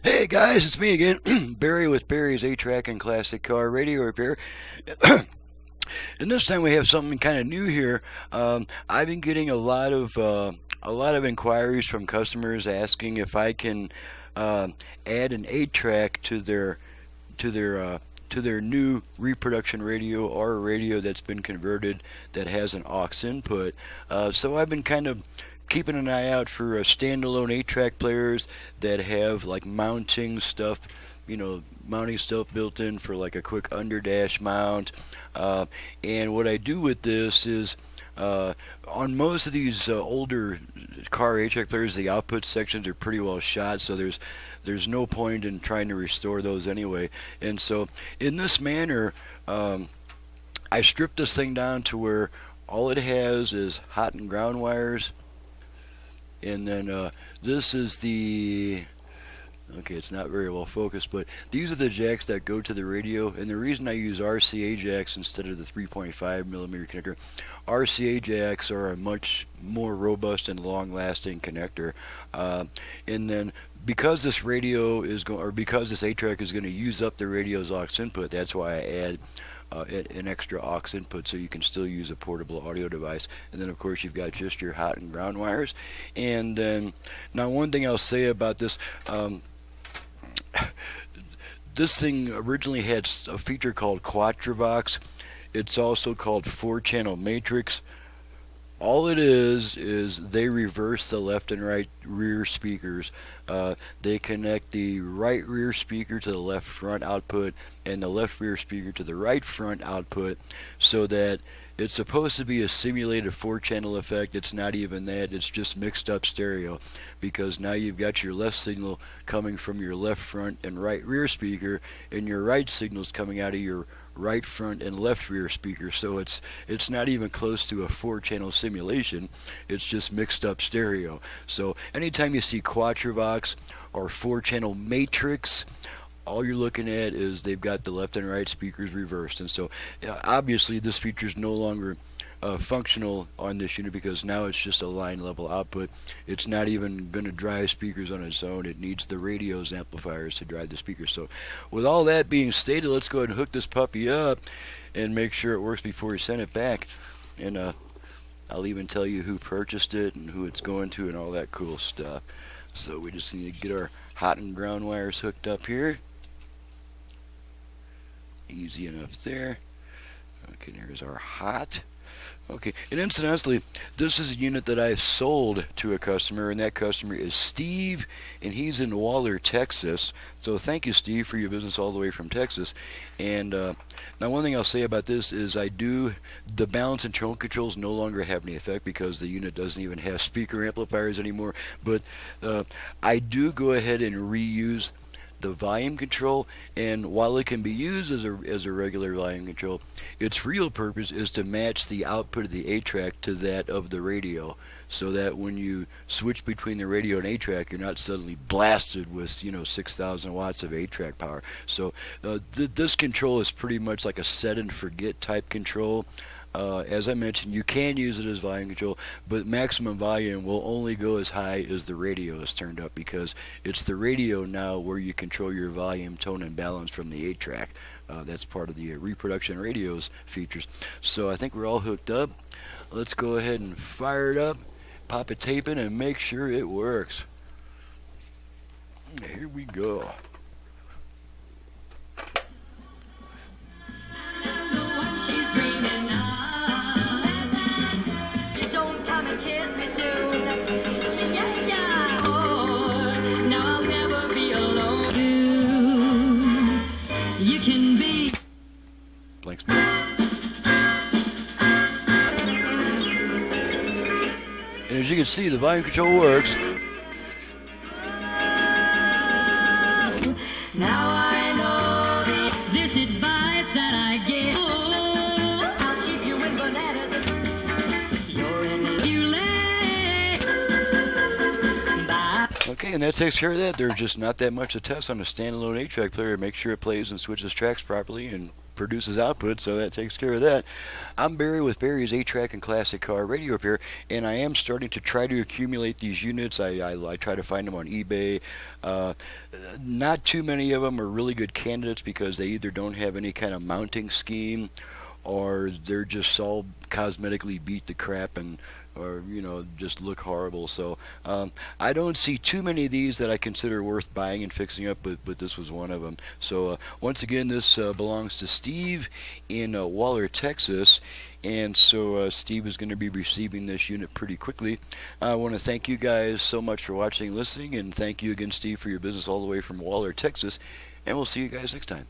Hey guys, it's me again, Barry with Barry's 8-Track and Classic Car Radio Repair. And this time we have something kind of new here. I've been getting a lot of inquiries from customers asking if I can add an 8-track to their to their new reproduction radio or a radio that's been converted that has an aux input. So I've been kind of keeping an eye out for standalone 8-track players that have like mounting stuff built in for like a quick underdash mount. And what I do with this is on most of these older car 8-track players, the output sections are pretty well shot, so there's no point in trying to restore those anyway. And so in this manner, I stripped this thing down to where all it has is hot and ground wires. And then this is okay, it's not very well focused, but these are the jacks that go to the radio. And the reason I use RCA jacks instead of the 3.5 millimeter connector, RCA jacks are a much more robust and long-lasting connector. And then because this because this 8-track is going to use up the radio's aux input, that's why I add an extra aux input so you can still use a portable audio device. And then of course you've got just your hot and ground wires. And then now one thing I'll say about this, this thing originally had a feature called Quatravox. It's also called 4-channel matrix. All it is they reverse the left and right rear speakers. They connect the right rear speaker to the left front output and the left rear speaker to the right front output, so that it's supposed to be a simulated 4-channel effect. It's not even that. It's just mixed up stereo, because now you've got your left signal coming from your left front and right rear speaker, and your right signal's coming out of your right front and left rear speaker. So it's not even close to a 4-channel simulation. It's just mixed up stereo. So anytime you see Quatravox or 4-channel matrix, all you're looking at is they've got the left and right speakers reversed. And so obviously this feature is no longer functional on this unit, because now it's just a line level output. It's not even going to drive speakers on its own. It needs the radio's amplifiers to drive the speakers. So with all that being stated, let's go ahead and hook this puppy up and make sure it works before we send it back. And I'll even tell you who purchased it and who it's going to and all that cool stuff. So we just need to get our hot and ground wires hooked up here. Easy enough there. Okay, there's our hot. Okay, and incidentally, this is a unit that I've sold to a customer, and that customer is Steve, and he's in Waller, Texas. So thank you, Steve, for your business all the way from Texas. And now one thing I'll say about this is the balance and tone controls no longer have any effect, because the unit doesn't even have speaker amplifiers anymore. But I do go ahead and reuse the volume control, and while it can be used as a regular volume control, its real purpose is to match the output of the 8-track to that of the radio, so that when you switch between the radio and 8-track, you're not suddenly blasted with 6,000 watts of 8-track power. So this control is pretty much like a set and forget type control. As I mentioned, you can use it as volume control, but maximum volume will only go as high as the radio is turned up, because it's the radio now where you control your volume, tone, and balance from the 8-track. That's part of the reproduction radio's features. So I think we're all hooked up. Let's go ahead and fire it up, pop a tape in, and make sure it works. Here we go. Blank spot. And as you can see, the volume control works. Now I know this advice that I give. I'll keep you in bananas. You're in you lay. Okay, and that takes care of that. There's just not that much to test on a standalone 8-track player. Make sure it plays and switches tracks properly, and produces output, so that takes care of that. I'm Barry with Barry's 8-Track and Classic Car Radio Repair, and I am starting to try to accumulate these units. I try to find them on eBay. Uh, Not too many of them are really good candidates because they either don't have any kind of mounting scheme, or they're just all cosmetically beat to crap and or just look horrible. So I don't see too many of these that I consider worth buying and fixing up, but this was one of them. So once again, this belongs to Steve in Waller, Texas, and so Steve is going to be receiving this unit pretty quickly. I want to thank you guys so much for watching and listening, and thank you again, Steve, for your business all the way from Waller, Texas, and we'll see you guys next time.